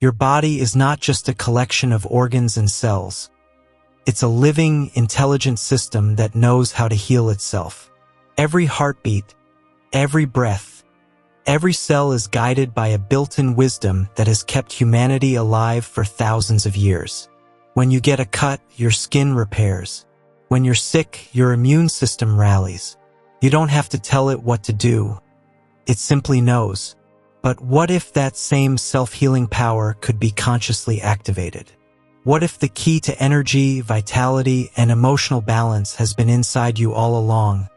Your body is not just a collection of organs and cells. It's a living, intelligent system that knows how to heal itself. Every heartbeat, every breath, every cell is guided by a built-in wisdom that has kept humanity alive for thousands of years. When you get a cut, your skin repairs. When you're sick, your immune system rallies. You don't have to tell it what to do. It simply knows. But what if that same self-healing power could be consciously activated? What if the key to energy, vitality, and emotional balance has been inside you all along,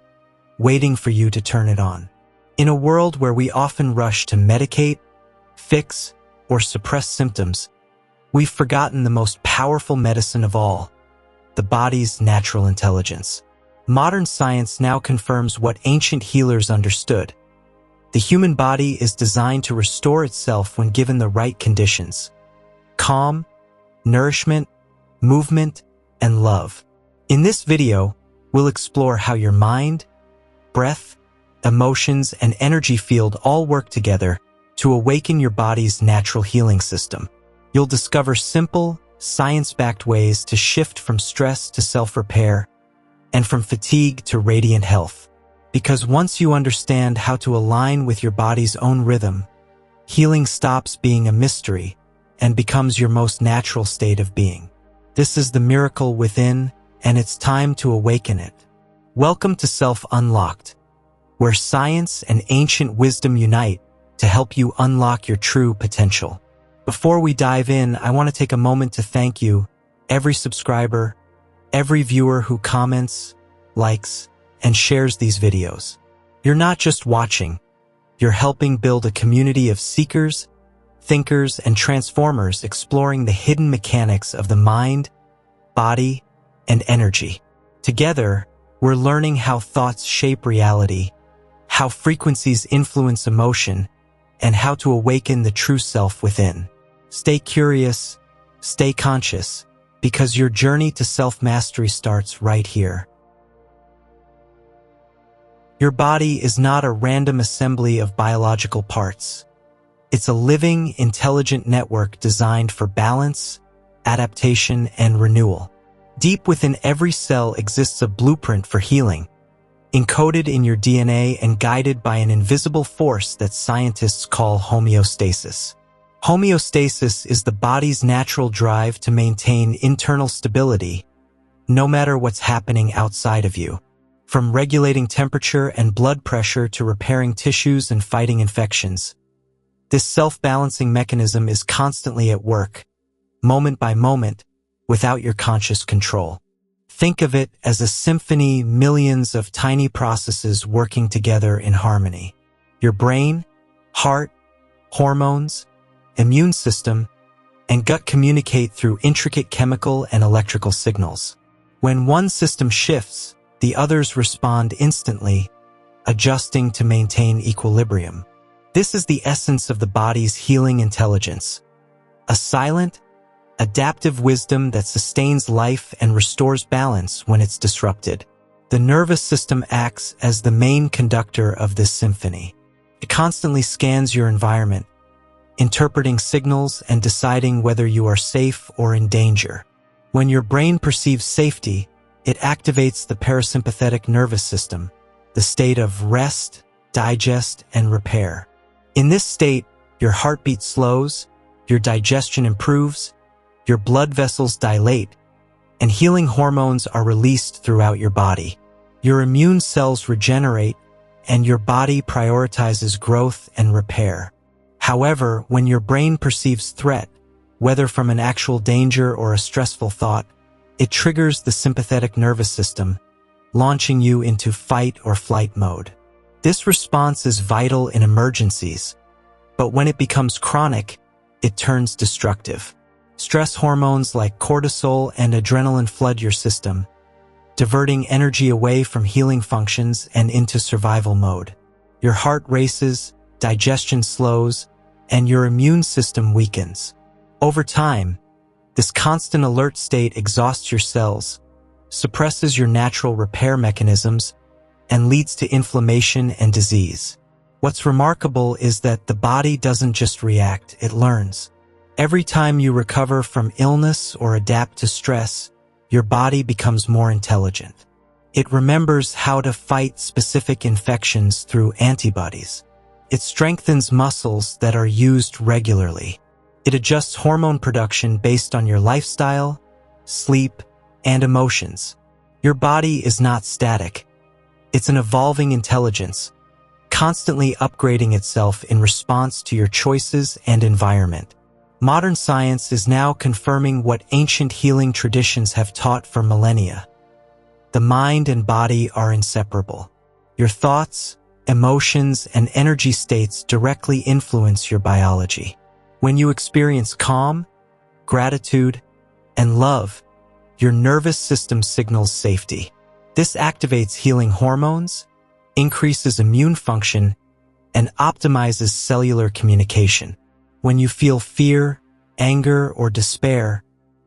waiting for you to turn it on? In a world where we often rush to medicate, fix, or suppress symptoms, we've forgotten the most powerful medicine of all, the body's natural intelligence. Modern science now confirms what ancient healers understood. The human body is designed to restore itself when given the right conditions: calm, nourishment, movement, and love. In this video, we'll explore how your mind, breath, emotions, and energy field all work together to awaken your body's natural healing system. You'll discover simple, science-backed ways to shift from stress to self-repair and from fatigue to radiant health. Because once you understand how to align with your body's own rhythm, healing stops being a mystery and becomes your most natural state of being. This is the miracle within, and it's time to awaken it. Welcome to Self Unlocked, where science and ancient wisdom unite to help you unlock your true potential. Before we dive in, I want to take a moment to thank you, every subscriber, every viewer who comments, likes, and shares these videos. You're not just watching, you're helping build a community of seekers, thinkers, and transformers exploring the hidden mechanics of the mind, body, and energy. Together, we're learning how thoughts shape reality, how frequencies influence emotion, and how to awaken the true self within. Stay curious, stay conscious, because your journey to self-mastery starts right here. Your body is not a random assembly of biological parts. It's a living, intelligent network designed for balance, adaptation, and renewal. Deep within every cell exists a blueprint for healing, encoded in your DNA and guided by an invisible force that scientists call homeostasis. Homeostasis is the body's natural drive to maintain internal stability, no matter what's happening outside of you. From regulating temperature and blood pressure to repairing tissues and fighting infections, this self-balancing mechanism is constantly at work, moment by moment, without your conscious control. Think of it as a symphony, millions of tiny processes working together in harmony. Your brain, heart, hormones, immune system, and gut communicate through intricate chemical and electrical signals. When one system shifts, the others respond instantly, adjusting to maintain equilibrium. This is the essence of the body's healing intelligence, a silent, adaptive wisdom that sustains life and restores balance when it's disrupted. The nervous system acts as the main conductor of this symphony. It constantly scans your environment, interpreting signals and deciding whether you are safe or in danger. When your brain perceives safety, it activates the parasympathetic nervous system, the state of rest, digest, and repair. In this state, your heartbeat slows, your digestion improves, your blood vessels dilate, and healing hormones are released throughout your body. Your immune cells regenerate, and your body prioritizes growth and repair. However, when your brain perceives threat, whether from an actual danger or a stressful thought, it triggers the sympathetic nervous system, launching you into fight or flight mode. This response is vital in emergencies, but when it becomes chronic, it turns destructive. Stress hormones like cortisol and adrenaline flood your system, diverting energy away from healing functions and into survival mode. Your heart races, digestion slows, and your immune system weakens. Over time, this constant alert state exhausts your cells, suppresses your natural repair mechanisms, and leads to inflammation and disease. What's remarkable is that the body doesn't just react, it learns. Every time you recover from illness or adapt to stress, your body becomes more intelligent. It remembers how to fight specific infections through antibodies. It strengthens muscles that are used regularly. It adjusts hormone production based on your lifestyle, sleep, and emotions. Your body is not static. It's an evolving intelligence, constantly upgrading itself in response to your choices and environment. Modern science is now confirming what ancient healing traditions have taught for millennia. The mind and body are inseparable. Your thoughts, emotions, and energy states directly influence your biology. When you experience calm, gratitude, and love, your nervous system signals safety. This activates healing hormones, increases immune function, and optimizes cellular communication. When you feel fear, anger, or despair,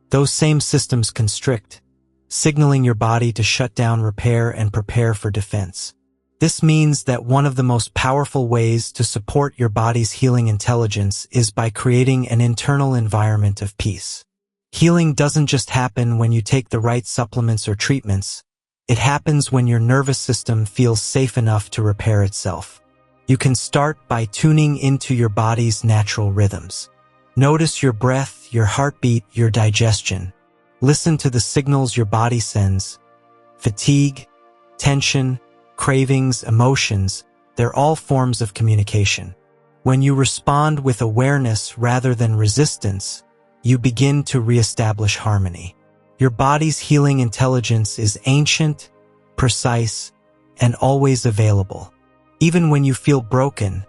those same systems constrict, signaling your body to shut down, repair, and prepare for defense. This means that one of the most powerful ways to support your body's healing intelligence is by creating an internal environment of peace. Healing doesn't just happen when you take the right supplements or treatments. It happens when your nervous system feels safe enough to repair itself. You can start by tuning into your body's natural rhythms. Notice your breath, your heartbeat, your digestion. Listen to the signals your body sends. Fatigue, tension, cravings, emotions, they're all forms of communication. When you respond with awareness rather than resistance, you begin to reestablish harmony. Your body's healing intelligence is ancient, precise, and always available. Even when you feel broken,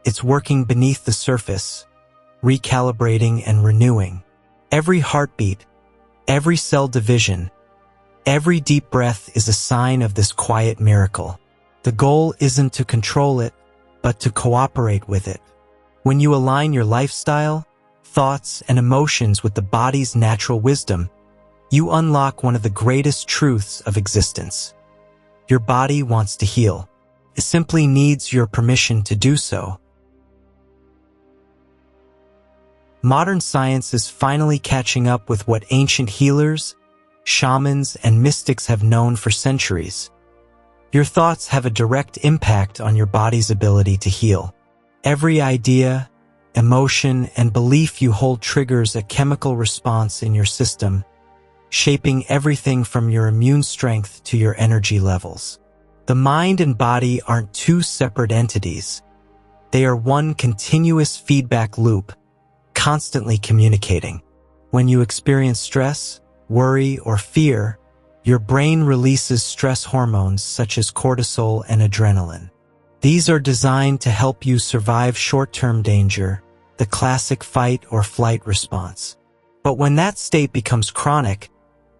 it's working beneath the surface, recalibrating and renewing. Every heartbeat, every cell division, every deep breath is a sign of this quiet miracle. The goal isn't to control it, but to cooperate with it. When you align your lifestyle, thoughts, and emotions with the body's natural wisdom, you unlock one of the greatest truths of existence. Your body wants to heal. It simply needs your permission to do so. Modern science is finally catching up with what ancient healers, shamans, and mystics have known for centuries. Your thoughts have a direct impact on your body's ability to heal. Every idea, emotion, and belief you hold triggers a chemical response in your system, shaping everything from your immune strength to your energy levels. The mind and body aren't two separate entities. They are one continuous feedback loop, constantly communicating. When you experience stress, worry, or fear, your brain releases stress hormones such as cortisol and adrenaline. These are designed to help you survive short-term danger, the classic fight or flight response. But when that state becomes chronic,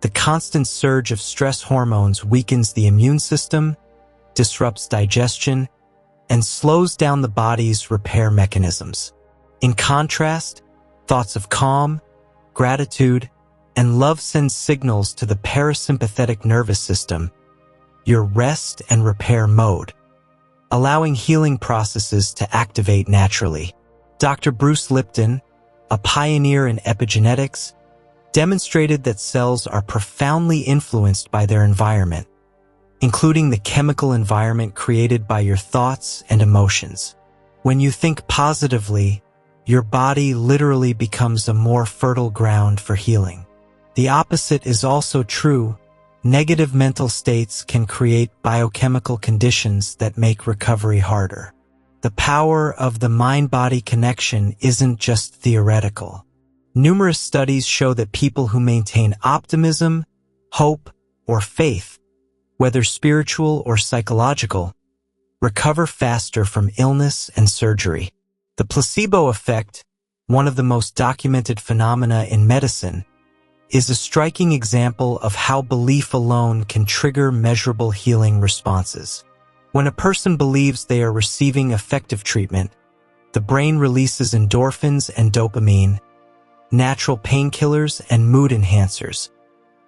the constant surge of stress hormones weakens the immune system, disrupts digestion, and slows down the body's repair mechanisms. In contrast, thoughts of calm, gratitude, and love send signals to the parasympathetic nervous system, your rest and repair mode, allowing healing processes to activate naturally. Dr. Bruce Lipton, a pioneer in epigenetics, demonstrated that cells are profoundly influenced by their environment, including the chemical environment created by your thoughts and emotions. When you think positively, your body literally becomes a more fertile ground for healing. The opposite is also true. Negative mental states can create biochemical conditions that make recovery harder. The power of the mind-body connection isn't just theoretical. Numerous studies show that people who maintain optimism, hope, or faith, whether spiritual or psychological, recover faster from illness and surgery. The placebo effect, one of the most documented phenomena in medicine, is a striking example of how belief alone can trigger measurable healing responses. When a person believes they are receiving effective treatment, the brain releases endorphins and dopamine, natural painkillers and mood enhancers,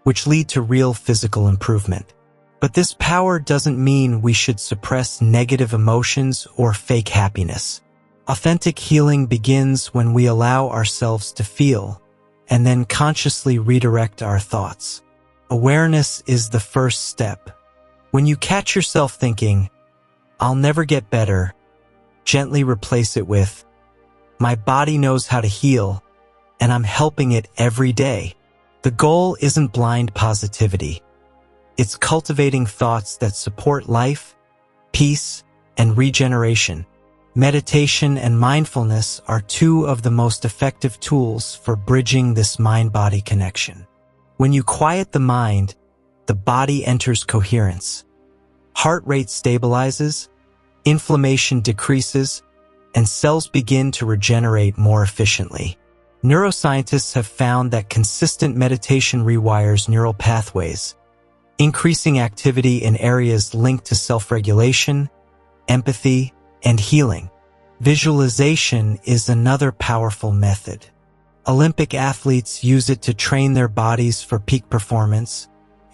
which lead to real physical improvement. But this power doesn't mean we should suppress negative emotions or fake happiness. Authentic healing begins when we allow ourselves to feel and then consciously redirect our thoughts. Awareness is the first step. When you catch yourself thinking, "I'll never get better," gently replace it with, "My body knows how to heal, and I'm helping it every day." The goal isn't blind positivity. It's cultivating thoughts that support life, peace, and regeneration. Meditation and mindfulness are two of the most effective tools for bridging this mind-body connection. When you quiet the mind, the body enters coherence. Heart rate stabilizes, inflammation decreases, and cells begin to regenerate more efficiently. Neuroscientists have found that consistent meditation rewires neural pathways, increasing activity in areas linked to self-regulation, empathy, and healing. Visualization is another powerful method. Olympic athletes use it to train their bodies for peak performance,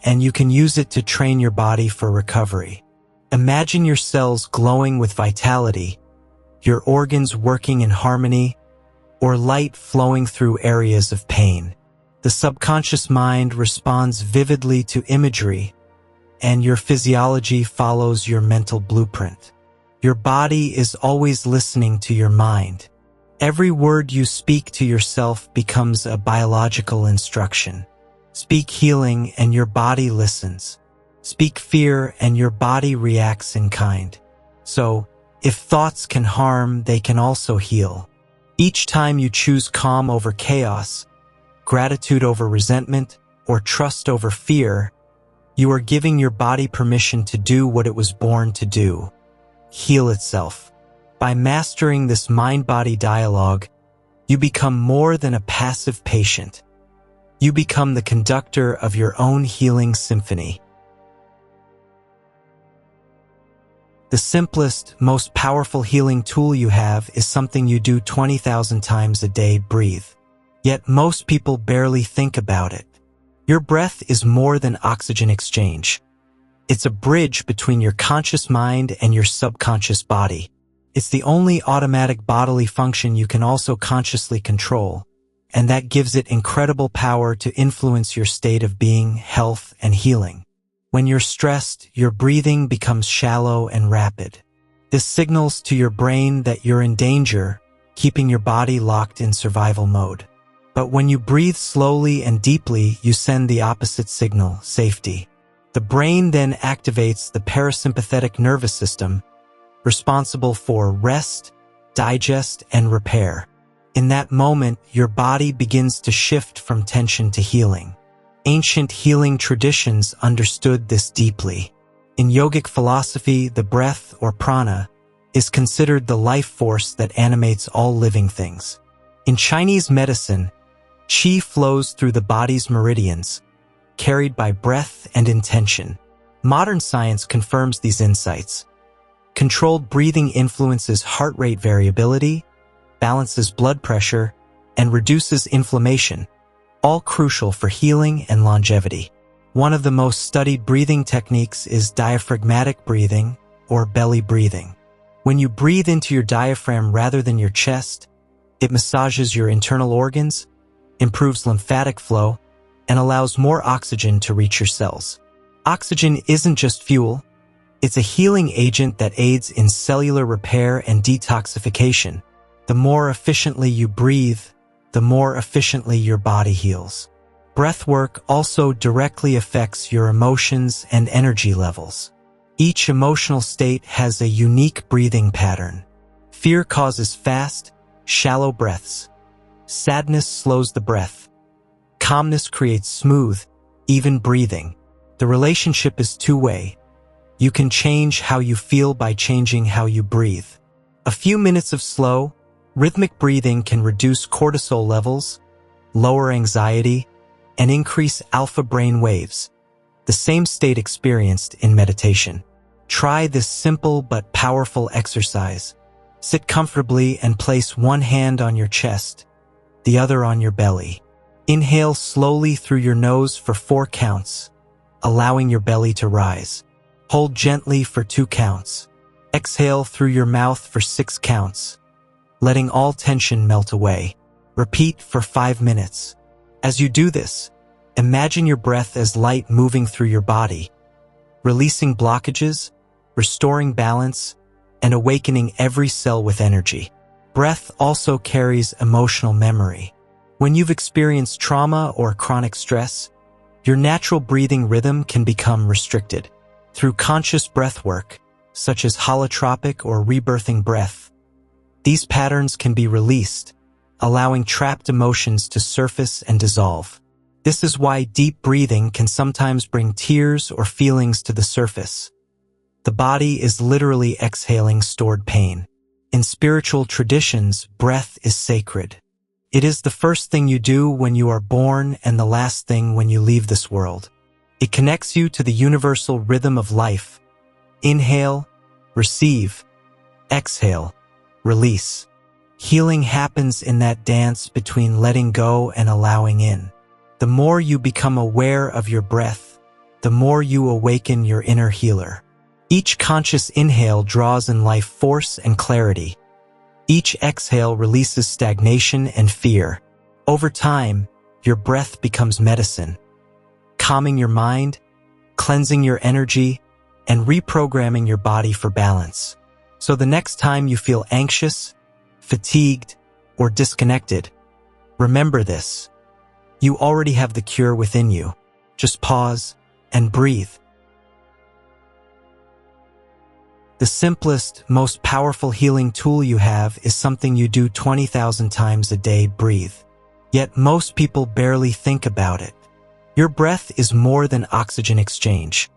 and you can use it to train your body for recovery. Imagine your cells glowing with vitality, your organs working in harmony, or light flowing through areas of pain. The subconscious mind responds vividly to imagery, and your physiology follows your mental blueprint. Your body is always listening to your mind. Every word you speak to yourself becomes a biological instruction. Speak healing and your body listens. Speak fear and your body reacts in kind. So, if thoughts can harm, they can also heal. Each time you choose calm over chaos, gratitude over resentment, or trust over fear, you are giving your body permission to do what it was born to do: heal itself. By mastering this mind-body dialogue, you become more than a passive patient. You become the conductor of your own healing symphony. The simplest, most powerful healing tool you have is something you do 20,000 times a day: breathe. Yet most people barely think about it. Your breath is more than oxygen exchange. It's a bridge between your conscious mind and your subconscious body. It's the only automatic bodily function you can also consciously control, and that gives it incredible power to influence your state of being, health, and healing. When you're stressed, your breathing becomes shallow and rapid. This signals to your brain that you're in danger, keeping your body locked in survival mode. But when you breathe slowly and deeply, you send the opposite signal: safety. The brain then activates the parasympathetic nervous system, responsible for rest, digest, and repair. In that moment, your body begins to shift from tension to healing. Ancient healing traditions understood this deeply. In yogic philosophy, the breath, or prana, is considered the life force that animates all living things. In Chinese medicine, qi flows through the body's meridians, carried by breath and intention. Modern science confirms these insights. Controlled breathing influences heart rate variability, balances blood pressure, and reduces inflammation, all crucial for healing and longevity. One of the most studied breathing techniques is diaphragmatic breathing, or belly breathing. When you breathe into your diaphragm rather than your chest, it massages your internal organs, improves lymphatic flow, and allows more oxygen to reach your cells. Oxygen isn't just fuel, it's a healing agent that aids in cellular repair and detoxification. The more efficiently you breathe, the more efficiently your body heals. Breath work also directly affects your emotions and energy levels. Each emotional state has a unique breathing pattern. Fear causes fast, shallow breaths. Sadness slows the breath. Calmness creates smooth, even breathing. The relationship is two-way. You can change how you feel by changing how you breathe. A few minutes of slow, rhythmic breathing can reduce cortisol levels, lower anxiety, and increase alpha brain waves, the same state experienced in meditation. Try this simple but powerful exercise. Sit comfortably and place one hand on your chest, the other on your belly. Inhale slowly through your nose for 4 counts, allowing your belly to rise. Hold gently for 2 counts. Exhale through your mouth for 6 counts, letting all tension melt away. Repeat for 5 minutes. As you do this, imagine your breath as light moving through your body, releasing blockages, restoring balance, and awakening every cell with energy. Breath also carries emotional memory. When you've experienced trauma or chronic stress, your natural breathing rhythm can become restricted. Through conscious breath work, such as holotropic or rebirthing breath, these patterns can be released, allowing trapped emotions to surface and dissolve. This is why deep breathing can sometimes bring tears or feelings to the surface. The body is literally exhaling stored pain. In spiritual traditions, breath is sacred. It is the first thing you do when you are born and the last thing when you leave this world. It connects you to the universal rhythm of life. Inhale, receive, exhale, release. Healing happens in that dance between letting go and allowing in. The more you become aware of your breath, the more you awaken your inner healer. Each conscious inhale draws in life force and clarity. Each exhale releases stagnation and fear. Over time, your breath becomes medicine, calming your mind, cleansing your energy, and reprogramming your body for balance. So the next time you feel anxious, fatigued, or disconnected, remember this. You already have the cure within you. Just pause and breathe. The simplest, most powerful healing tool you have is something you do 20,000 times a day: breathe. Yet most people barely think about it. Your breath is more than oxygen exchange.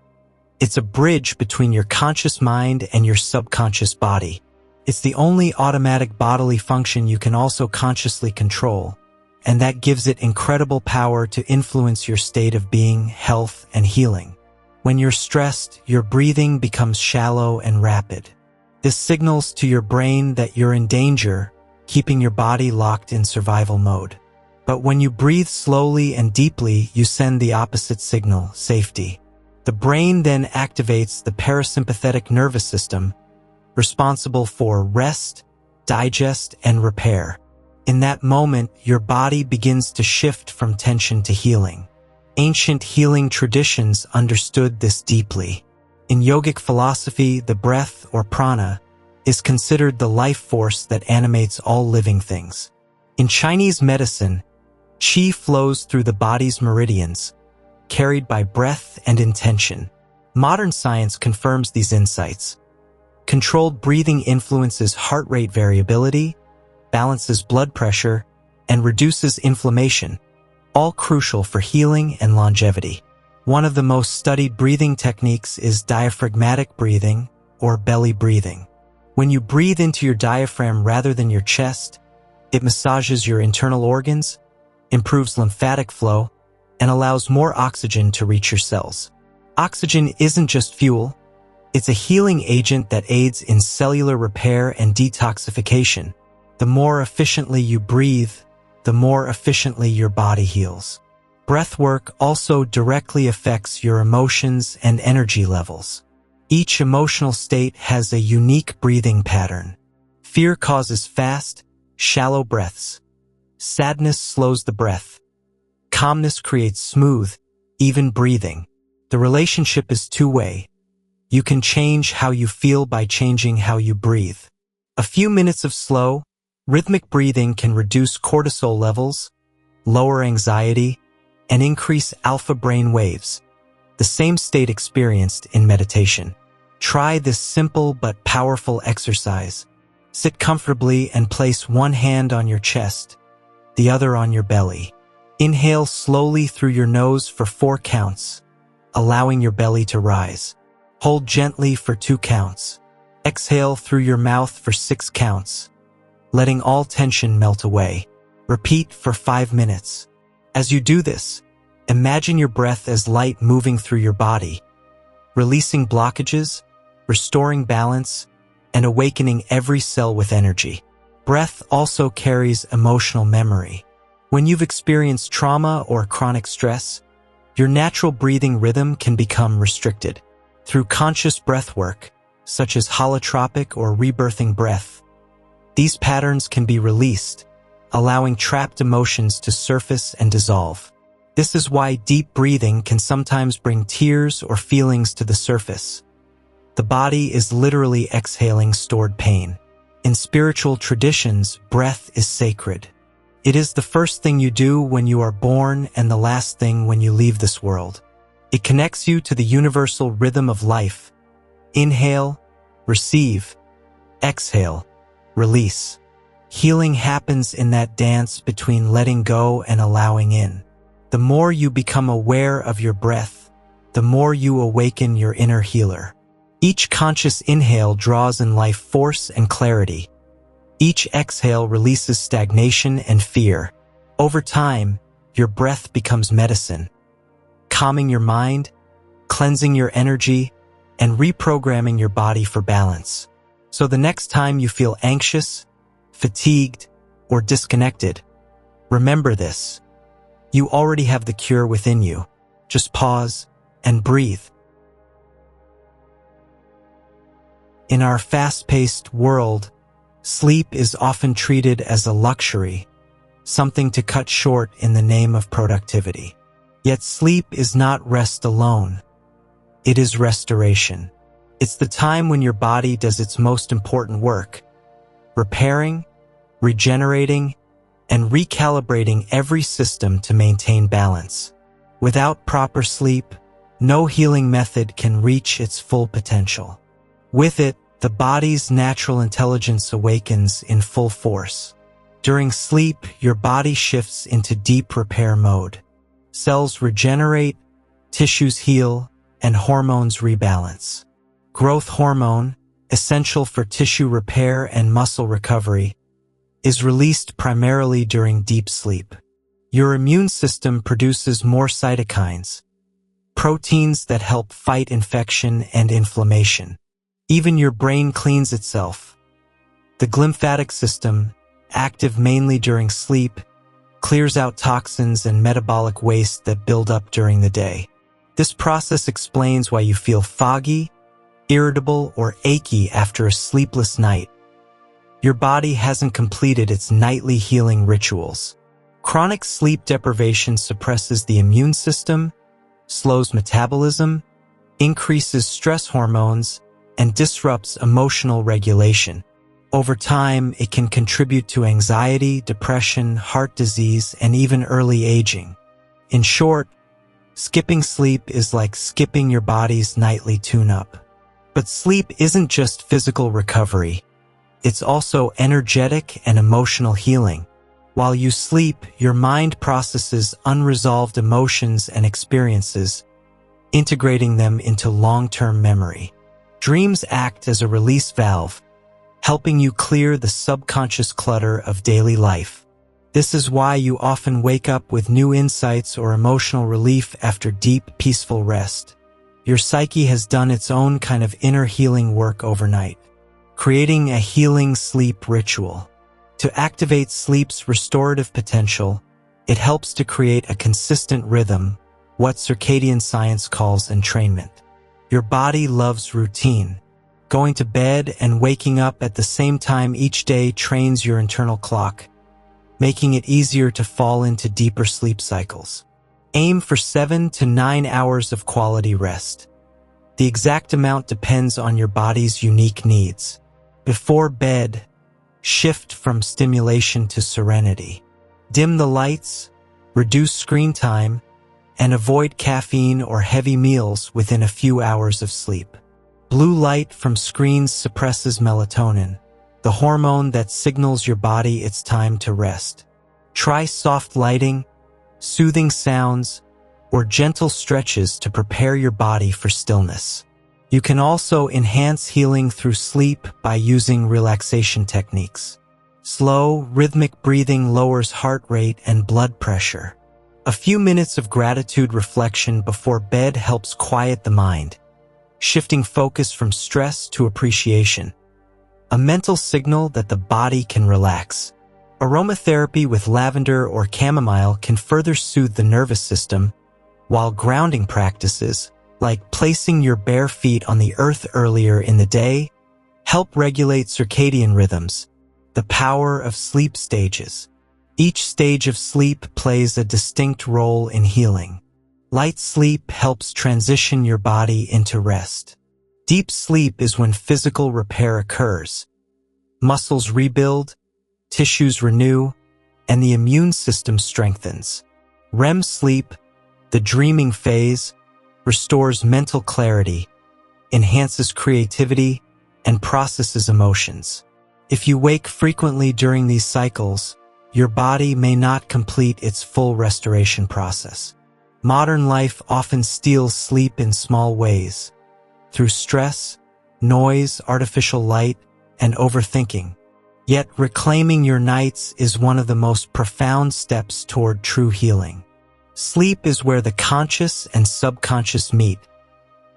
It's a bridge between your conscious mind and your subconscious body. It's the only automatic bodily function you can also consciously control, and that gives it incredible power to influence your state of being, health, and healing. When you're stressed, your breathing becomes shallow and rapid. This signals to your brain that you're in danger, keeping your body locked in survival mode. But when you breathe slowly and deeply, you send the opposite signal: safety. The brain then activates the parasympathetic nervous system, responsible for rest, digest, and repair. In that moment, your body begins to shift from tension to healing. Ancient healing traditions understood this deeply. In yogic philosophy, the breath, or prana, is considered the life force that animates all living things. In Chinese medicine, qi flows through the body's meridians, carried by breath and intention. Modern science confirms these insights. Controlled breathing influences heart rate variability, balances blood pressure, and reduces inflammation, all crucial for healing and longevity. One of the most studied breathing techniques is diaphragmatic breathing, or belly breathing. When you breathe into your diaphragm rather than your chest, it massages your internal organs, improves lymphatic flow, and allows more oxygen to reach your cells. Oxygen isn't just fuel, it's a healing agent that aids in cellular repair and detoxification. The more efficiently you breathe, the more efficiently your body heals. Breath work also directly affects your emotions and energy levels. Each emotional state has a unique breathing pattern. Fear causes fast, shallow breaths. Sadness slows the breath. Calmness creates smooth, even breathing. The relationship is two-way. You can change how you feel by changing how you breathe. A few minutes of slow, rhythmic breathing can reduce cortisol levels, lower anxiety, and increase alpha brain waves, the same state experienced in meditation. Try this simple but powerful exercise. Sit comfortably and place one hand on your chest, the other on your belly. Inhale slowly through your nose for 4 counts, allowing your belly to rise. Hold gently for 2 counts. Exhale through your mouth for 6 counts, letting all tension melt away. Repeat for 5 minutes. As you do this, imagine your breath as light moving through your body, releasing blockages, restoring balance, and awakening every cell with energy. Breath also carries emotional memory. When you've experienced trauma or chronic stress, your natural breathing rhythm can become restricted. Through conscious breath work, such as holotropic or rebirthing breath, These patterns can be released, allowing trapped emotions to surface and dissolve. This is why deep breathing can sometimes bring tears or feelings to the surface. The body is literally exhaling stored pain. In spiritual traditions, breath is sacred. It is the first thing you do when you are born and the last thing when you leave this world. It connects you to the universal rhythm of life. Inhale, receive, exhale, release. Healing happens in that dance between letting go and allowing in. The more you become aware of your breath, the more you awaken your inner healer. Each conscious inhale draws in life force and clarity. Each exhale releases stagnation and fear. Over time, your breath becomes medicine, calming your mind, cleansing your energy, and reprogramming your body for balance. So the next time you feel anxious, fatigued, or disconnected, remember this. You already have the cure within you. Just pause and breathe. In our fast-paced world, sleep is often treated as a luxury, something to cut short in the name of productivity. Yet sleep is not rest alone. It is restoration. It's the time when your body does its most important work, repairing, regenerating, and recalibrating every system to maintain balance. Without proper sleep, no healing method can reach its full potential. With it, the body's natural intelligence awakens in full force. During sleep, your body shifts into deep repair mode. Cells regenerate, tissues heal, and hormones rebalance. Growth hormone, essential for tissue repair and muscle recovery, is released primarily during deep sleep. Your immune system produces more cytokines, proteins that help fight infection and inflammation. Even your brain cleans itself. The glymphatic system, active mainly during sleep, clears out toxins and metabolic waste that build up during the day. This process explains why you feel foggy, irritable, or achy after a sleepless night. Your body hasn't completed its nightly healing rituals. Chronic sleep deprivation suppresses the immune system, slows metabolism, increases stress hormones, and disrupts emotional regulation. Over time, it can contribute to anxiety, depression, heart disease, and even early aging. In short, skipping sleep is like skipping your body's nightly tune-up. But sleep isn't just physical recovery. It's also energetic and emotional healing. While you sleep, your mind processes unresolved emotions and experiences, integrating them into long-term memory. Dreams act as a release valve, helping you clear the subconscious clutter of daily life. This is why you often wake up with new insights or emotional relief after deep, peaceful rest. Your psyche has done its own kind of inner healing work overnight, creating a healing sleep ritual. To activate sleep's restorative potential, it helps to create a consistent rhythm, what circadian science calls entrainment. Your body loves routine. Going to bed and waking up at the same time each day trains your internal clock, making it easier to fall into deeper sleep cycles. Aim for 7 to 9 hours of quality rest. The exact amount depends on your body's unique needs. Before bed, shift from stimulation to serenity. Dim the lights, reduce screen time, and avoid caffeine or heavy meals within a few hours of sleep. Blue light from screens suppresses melatonin, the hormone that signals your body it's time to rest. Try soft lighting, soothing sounds, or gentle stretches to prepare your body for stillness. You can also enhance healing through sleep by using relaxation techniques. Slow, rhythmic breathing lowers heart rate and blood pressure. A few minutes of gratitude reflection before bed helps quiet the mind, shifting focus from stress to appreciation, a mental signal that the body can relax. Aromatherapy with lavender or chamomile can further soothe the nervous system, while grounding practices, like placing your bare feet on the earth earlier in the day, help regulate circadian rhythms, The power of sleep stages. Each stage of sleep plays a distinct role in healing. Light sleep helps transition your body into rest. Deep sleep is when physical repair occurs. Muscles rebuild, tissues renew, and the immune system strengthens. REM sleep, the dreaming phase, restores mental clarity, enhances creativity, and processes emotions. If you wake frequently during these cycles, your body may not complete its full restoration process. Modern life often steals sleep in small ways, through stress, noise, artificial light, and overthinking. Yet reclaiming your nights is one of the most profound steps toward true healing. Sleep is where the conscious and subconscious meet,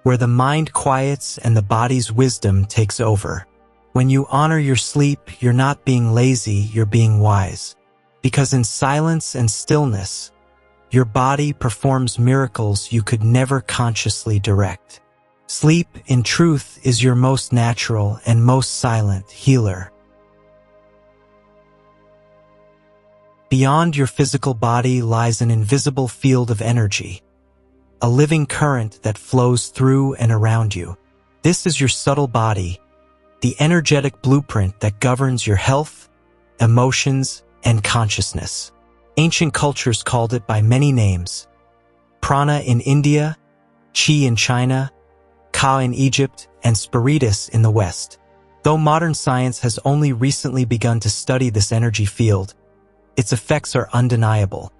where the mind quiets and the body's wisdom takes over. When you honor your sleep, you're not being lazy, you're being wise. Because in silence and stillness, your body performs miracles you could never consciously direct. Sleep, in truth, is your most natural and most silent healer. Beyond your physical body lies an invisible field of energy, a living current that flows through and around you. This is your subtle body, the energetic blueprint that governs your health, emotions, and consciousness. Ancient cultures called it by many names: prana in India, chi in China, ka in Egypt, and spiritus in the West. Though modern science has only recently begun to study this energy field, its effects are undeniable.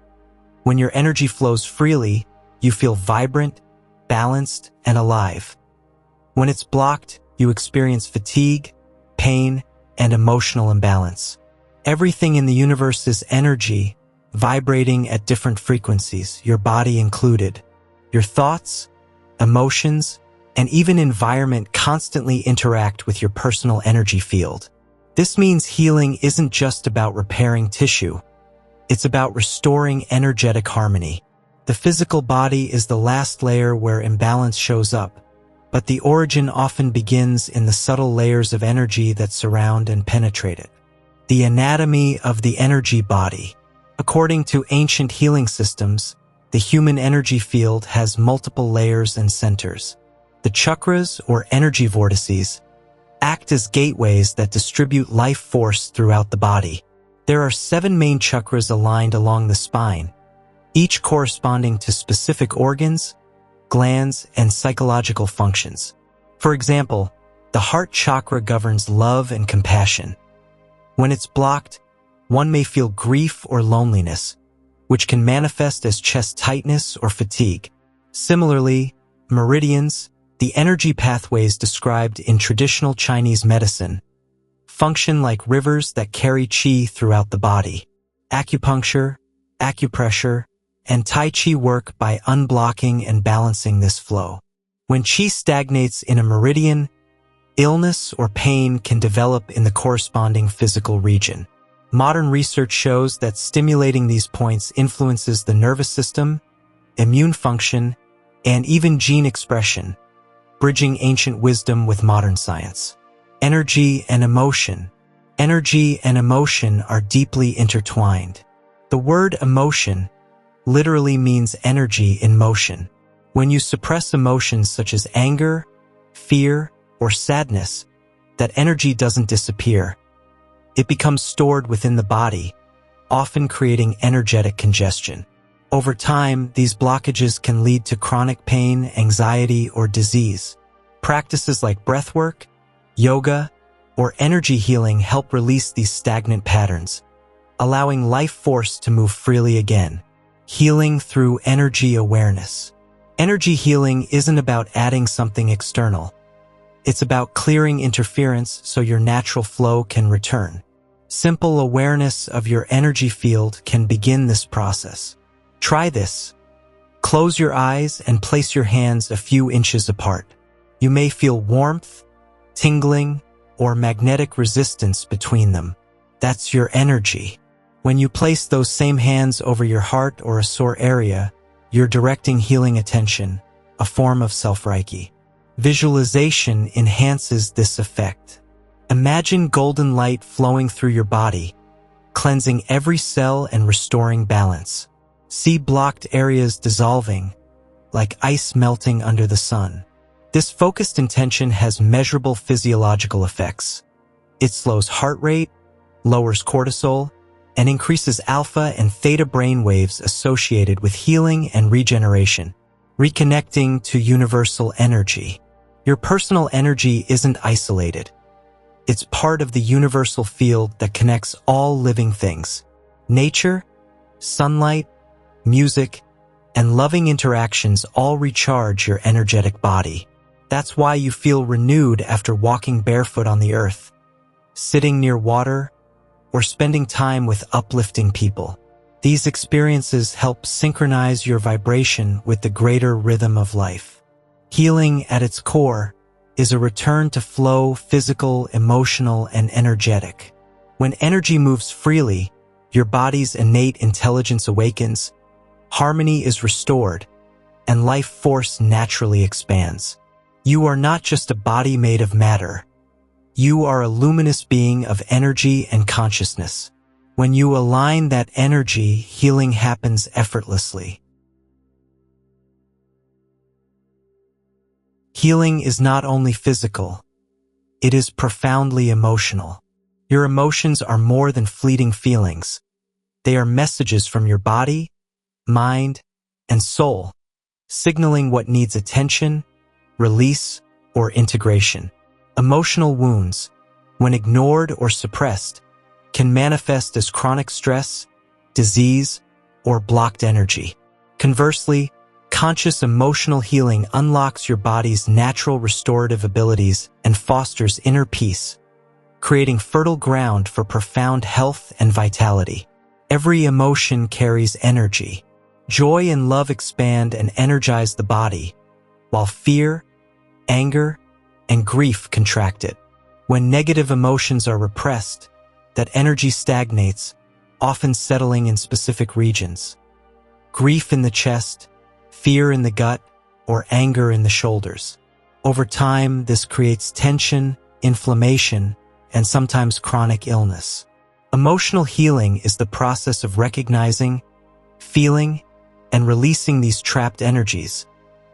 When your energy flows freely, you feel vibrant, balanced, and alive. When it's blocked, you experience fatigue, pain, and emotional imbalance. Everything in the universe is energy, vibrating at different frequencies, your body included. Your thoughts, emotions, and even environment constantly interact with your personal energy field. This means healing isn't just about repairing tissue. It's about restoring energetic harmony. The physical body is the last layer where imbalance shows up, but the origin often begins in the subtle layers of energy that surround and penetrate it. The anatomy of the energy body. According to ancient healing systems, the human energy field has multiple layers and centers. The chakras, or energy vortices, act as gateways that distribute life force throughout the body. There are 7 main chakras aligned along the spine, each corresponding to specific organs, glands, and psychological functions. For example, the heart chakra governs love and compassion. When it's blocked, one may feel grief or loneliness, which can manifest as chest tightness or fatigue. Similarly, meridians, the energy pathways described in traditional Chinese medicine, function like rivers that carry qi throughout the body. Acupuncture, acupressure, and Tai Chi work by unblocking and balancing this flow. When qi stagnates in a meridian, illness or pain can develop in the corresponding physical region. Modern research shows that stimulating these points influences the nervous system, immune function, and even gene expression, bridging ancient wisdom with modern science. Energy and emotion. Energy and emotion are deeply intertwined. The word emotion literally means energy in motion. When you suppress emotions such as anger, fear, or sadness, that energy doesn't disappear. It becomes stored within the body, often creating energetic congestion. Over time, these blockages can lead to chronic pain, anxiety, or disease. Practices like breathwork, yoga, or energy healing help release these stagnant patterns, allowing life force to move freely again. Healing through energy awareness. Energy healing isn't about adding something external. It's about clearing interference so your natural flow can return. Simple awareness of your energy field can begin this process. Try this. Close your eyes and place your hands a few inches apart. You may feel warmth, tingling, or magnetic resistance between them. That's your energy. When you place those same hands over your heart or a sore area, you're directing healing attention, a form of self-reiki. Visualization enhances this effect. Imagine golden light flowing through your body, cleansing every cell and restoring balance. See blocked areas dissolving, like ice melting under the sun. This focused intention has measurable physiological effects. It slows heart rate, lowers cortisol, and increases alpha and theta brain waves associated with healing and regeneration, reconnecting to universal energy. Your personal energy isn't isolated. It's part of the universal field that connects all living things. Nature, sunlight, music, and loving interactions all recharge your energetic body. That's why you feel renewed after walking barefoot on the earth, sitting near water, or spending time with uplifting people. These experiences help synchronize your vibration with the greater rhythm of life. Healing at its core is a return to flow, physical, emotional, and energetic. When energy moves freely, your body's innate intelligence awakens, harmony is restored, and life force naturally expands. You are not just a body made of matter. You are a luminous being of energy and consciousness. When you align that energy, healing happens effortlessly. Healing is not only physical, it is profoundly emotional. Your emotions are more than fleeting feelings. They are messages from your body, mind, and soul, signaling what needs attention, release, or integration. Emotional wounds, when ignored or suppressed, can manifest as chronic stress, disease, or blocked energy. Conversely, conscious emotional healing unlocks your body's natural restorative abilities and fosters inner peace, creating fertile ground for profound health and vitality. Every emotion carries energy. Joy and love expand and energize the body, while fear, anger, and grief contract it. When negative emotions are repressed, that energy stagnates, often settling in specific regions. Grief in the chest, fear in the gut, or anger in the shoulders. Over time, this creates tension, inflammation, and sometimes chronic illness. Emotional healing is the process of recognizing, feeling, and releasing these trapped energies,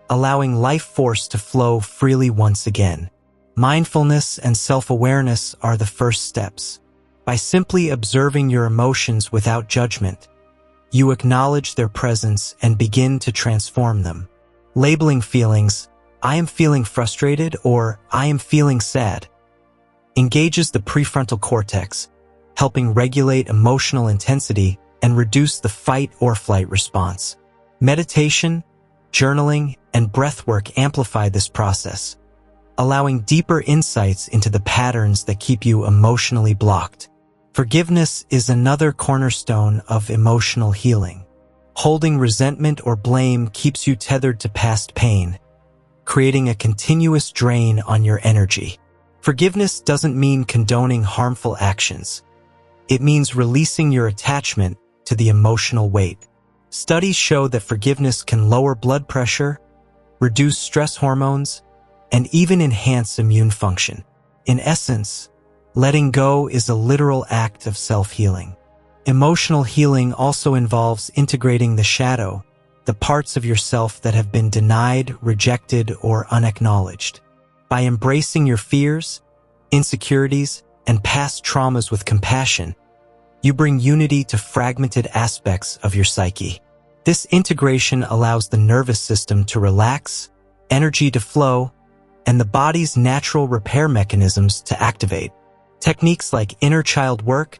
allowing life force to flow freely once again. Mindfulness and self-awareness are the first steps. By simply observing your emotions without judgment, you acknowledge their presence and begin to transform them. Labeling feelings, "I am feeling frustrated" or "I am feeling sad," engages the prefrontal cortex, helping regulate emotional intensity and reduce the fight or flight response. Meditation, journaling, and breathwork amplify this process, allowing deeper insights into the patterns that keep you emotionally blocked. Forgiveness is another cornerstone of emotional healing. Holding resentment or blame keeps you tethered to past pain, creating a continuous drain on your energy. Forgiveness doesn't mean condoning harmful actions. It means releasing your attachment to the emotional weight. Studies show that forgiveness can lower blood pressure, reduce stress hormones, and even enhance immune function. In essence, letting go is a literal act of self-healing. Emotional healing also involves integrating the shadow, the parts of yourself that have been denied, rejected, or unacknowledged. By embracing your fears, insecurities, and past traumas with compassion, you bring unity to fragmented aspects of your psyche. This integration allows the nervous system to relax, energy to flow, and the body's natural repair mechanisms to activate. Techniques like inner child work,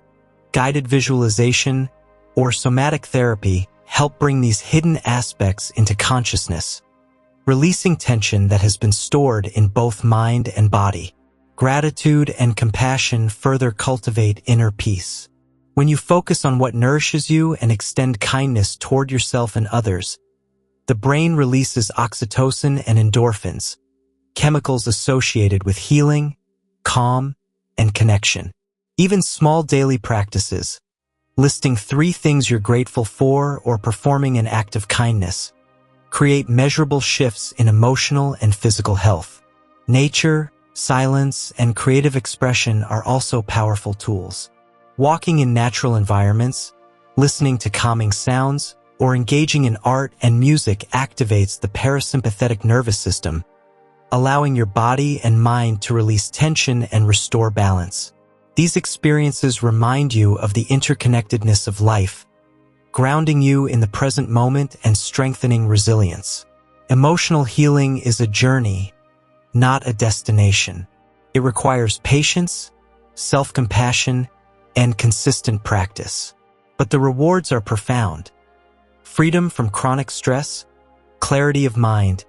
guided visualization, or somatic therapy help bring these hidden aspects into consciousness, releasing tension that has been stored in both mind and body. Gratitude and compassion further cultivate inner peace. When you focus on what nourishes you and extend kindness toward yourself and others, the brain releases oxytocin and endorphins, chemicals associated with healing, calm, and connection. Even small daily practices, listing 3 things you're grateful for or performing an act of kindness, create measurable shifts in emotional and physical health. Nature, silence, and creative expression are also powerful tools. Walking in natural environments, listening to calming sounds, or engaging in art and music activates the parasympathetic nervous system, allowing your body and mind to release tension and restore balance. These experiences remind you of the interconnectedness of life, grounding you in the present moment and strengthening resilience. Emotional healing is a journey, not a destination. It requires patience, self-compassion, and consistent practice. But the rewards are profound. Freedom from chronic stress, clarity of mind,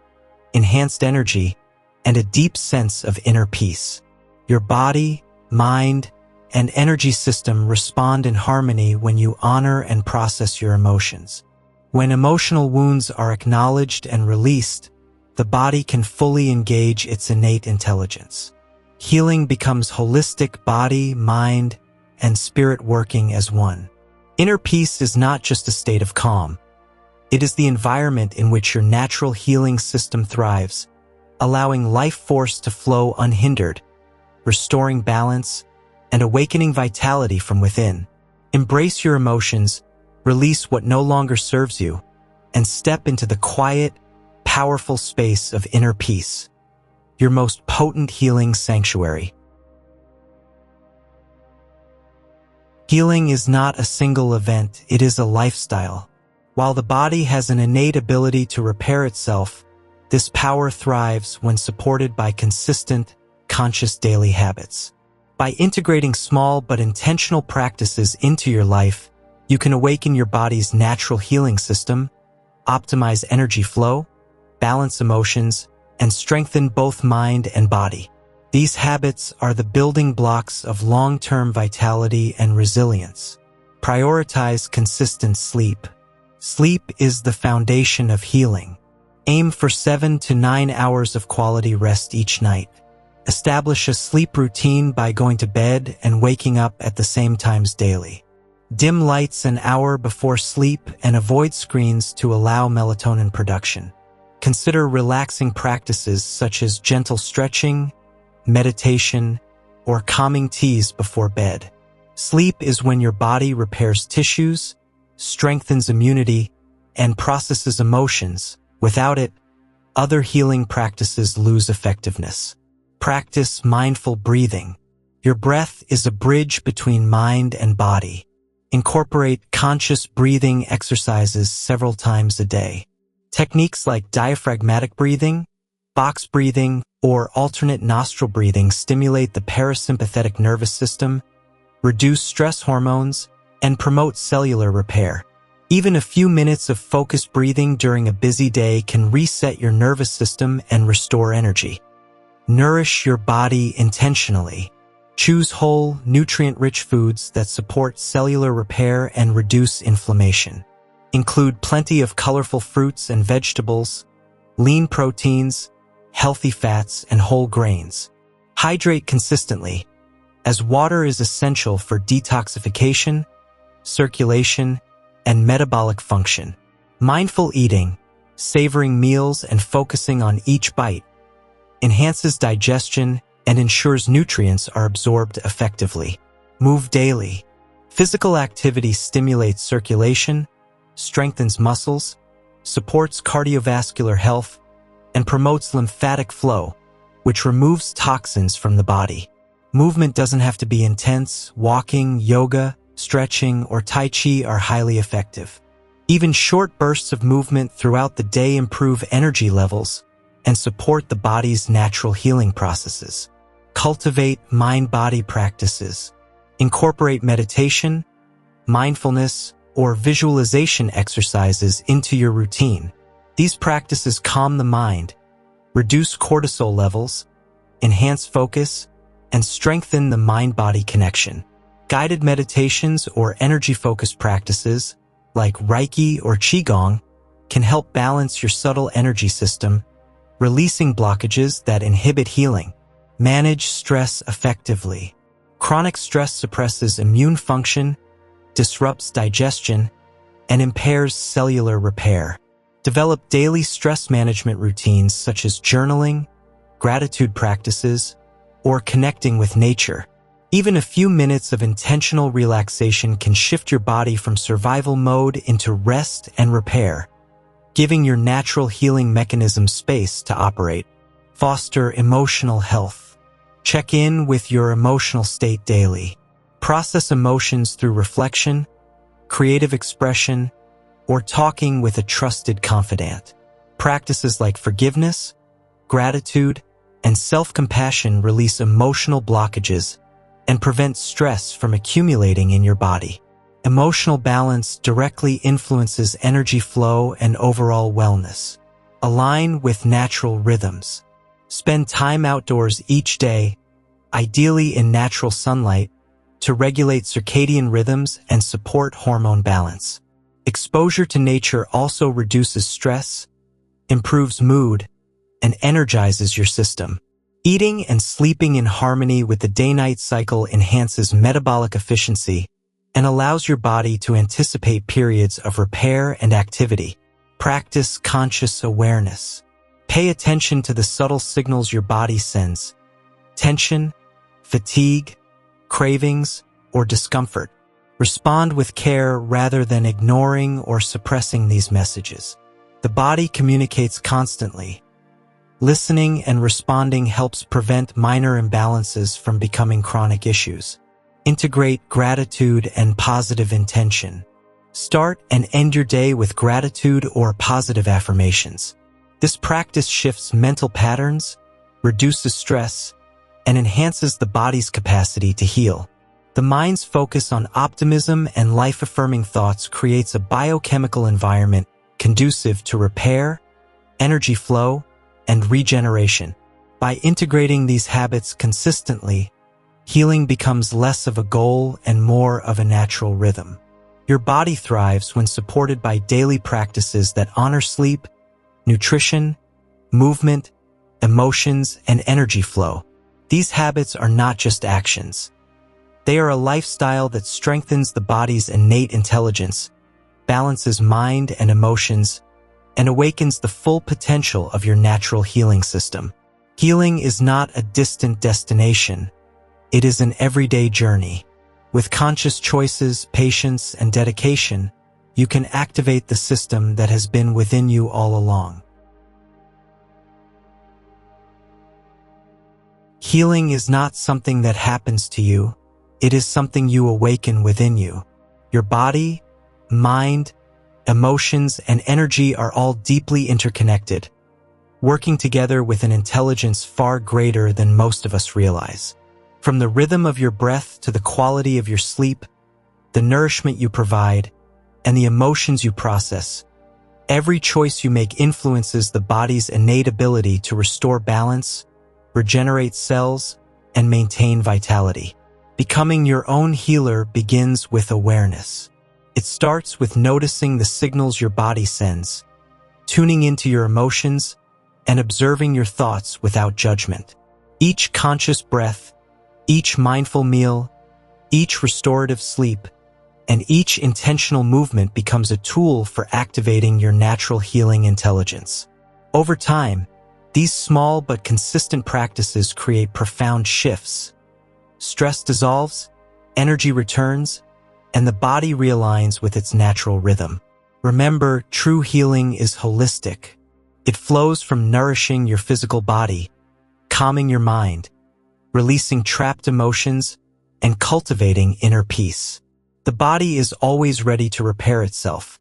enhanced energy, and a deep sense of inner peace. Your body, mind, and energy system respond in harmony when you honor and process your emotions. When emotional wounds are acknowledged and released, the body can fully engage its innate intelligence. Healing becomes holistic, body, mind, and spirit working as one. Inner peace is not just a state of calm. It is the environment in which your natural healing system thrives, allowing life force to flow unhindered, restoring balance, and awakening vitality from within. Embrace your emotions, release what no longer serves you, and step into the quiet, powerful space of inner peace, your most potent healing sanctuary. Healing is not a single event, it is a lifestyle. While the body has an innate ability to repair itself, this power thrives when supported by consistent, conscious daily habits. By integrating small but intentional practices into your life, you can awaken your body's natural healing system, optimize energy flow, balance emotions, and strengthen both mind and body. These habits are the building blocks of long-term vitality and resilience. Prioritize consistent sleep. Sleep is the foundation of healing. Aim for 7 to 9 hours of quality rest each night. Establish a sleep routine by going to bed and waking up at the same times daily. Dim lights an hour before sleep and avoid screens to allow melatonin production. Consider relaxing practices such as gentle stretching, meditation, or calming teas before bed. Sleep is when your body repairs tissues, strengthens immunity, and processes emotions. Without it, other healing practices lose effectiveness. Practice mindful breathing. Your breath is a bridge between mind and body. Incorporate conscious breathing exercises several times a day. Techniques like diaphragmatic breathing, box breathing, or alternate nostril breathing stimulate the parasympathetic nervous system, reduce stress hormones, and promote cellular repair. Even a few minutes of focused breathing during a busy day can reset your nervous system and restore energy. Nourish your body intentionally. Choose whole, nutrient-rich foods that support cellular repair and reduce inflammation. Include plenty of colorful fruits and vegetables, lean proteins, healthy fats, and whole grains. Hydrate consistently, as water is essential for detoxification, circulation, and metabolic function. Mindful eating, savoring meals and focusing on each bite, enhances digestion and ensures nutrients are absorbed effectively. Move daily. Physical activity stimulates circulation, strengthens muscles, supports cardiovascular health, and promotes lymphatic flow, which removes toxins from the body. Movement doesn't have to be intense. Walking, yoga, stretching, or Tai Chi are highly effective. Even short bursts of movement throughout the day improve energy levels and support the body's natural healing processes. Cultivate mind-body practices. Incorporate meditation, mindfulness, or visualization exercises into your routine. These practices calm the mind, reduce cortisol levels, enhance focus, and strengthen the mind-body connection. Guided meditations or energy-focused practices, like Reiki or Qigong, can help balance your subtle energy system, releasing blockages that inhibit healing. Manage stress effectively. Chronic stress suppresses immune function, disrupts digestion, and impairs cellular repair. Develop daily stress management routines such as journaling, gratitude practices, or connecting with nature. Even a few minutes of intentional relaxation can shift your body from survival mode into rest and repair, giving your natural healing mechanism space to operate. Foster emotional health. Check in with your emotional state daily. Process emotions through reflection, creative expression, or talking with a trusted confidant. Practices like forgiveness, gratitude, and self-compassion release emotional blockages and prevent stress from accumulating in your body. Emotional balance directly influences energy flow and overall wellness. Align with natural rhythms. Spend time outdoors each day, ideally in natural sunlight, to regulate circadian rhythms and support hormone balance. Exposure to nature also reduces stress, improves mood, and energizes your system. Eating and sleeping in harmony with the day-night cycle enhances metabolic efficiency and allows your body to anticipate periods of repair and activity. Practice conscious awareness. Pay attention to the subtle signals your body sends: tension, fatigue, cravings, or discomfort. Respond with care rather than ignoring or suppressing these messages. The body communicates constantly. Listening and responding helps prevent minor imbalances from becoming chronic issues. Integrate gratitude and positive intention. Start and end your day with gratitude or positive affirmations. This practice shifts mental patterns, reduces stress, and enhances the body's capacity to heal. The mind's focus on optimism and life-affirming thoughts creates a biochemical environment conducive to repair, energy flow, and regeneration. By integrating these habits consistently, healing becomes less of a goal and more of a natural rhythm. Your body thrives when supported by daily practices that honor sleep, nutrition, movement, emotions, and energy flow. These habits are not just actions. They are a lifestyle that strengthens the body's innate intelligence, balances mind and emotions, and awakens the full potential of your natural healing system. Healing is not a distant destination. It is an everyday journey. With conscious choices, patience, and dedication, you can activate the system that has been within you all along. Healing is not something that happens to you. It is something you awaken within you. Your body, mind, emotions, and energy are all deeply interconnected, working together with an intelligence far greater than most of us realize. From the rhythm of your breath to the quality of your sleep, the nourishment you provide, and the emotions you process, every choice you make influences the body's innate ability to restore balance, regenerate cells, and maintain vitality. Becoming your own healer begins with awareness. It starts with noticing the signals your body sends, tuning into your emotions, and observing your thoughts without judgment. Each conscious breath, each mindful meal, each restorative sleep, and each intentional movement becomes a tool for activating your natural healing intelligence. Over time, these small but consistent practices create profound shifts. Stress dissolves, energy returns, and the body realigns with its natural rhythm. Remember, true healing is holistic. It flows from nourishing your physical body, calming your mind, releasing trapped emotions, and cultivating inner peace. The body is always ready to repair itself.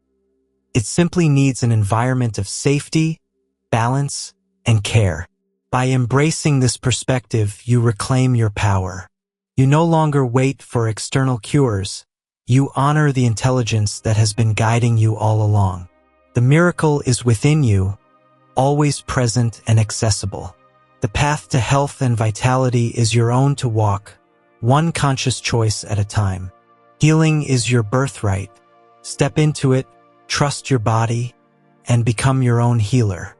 It simply needs an environment of safety, balance, and care. By embracing this perspective, you reclaim your power. You no longer wait for external cures. You honor the intelligence that has been guiding you all along. The miracle is within you, always present and accessible. The path to health and vitality is your own to walk, one conscious choice at a time. Healing is your birthright. Step into it, trust your body, and become your own healer.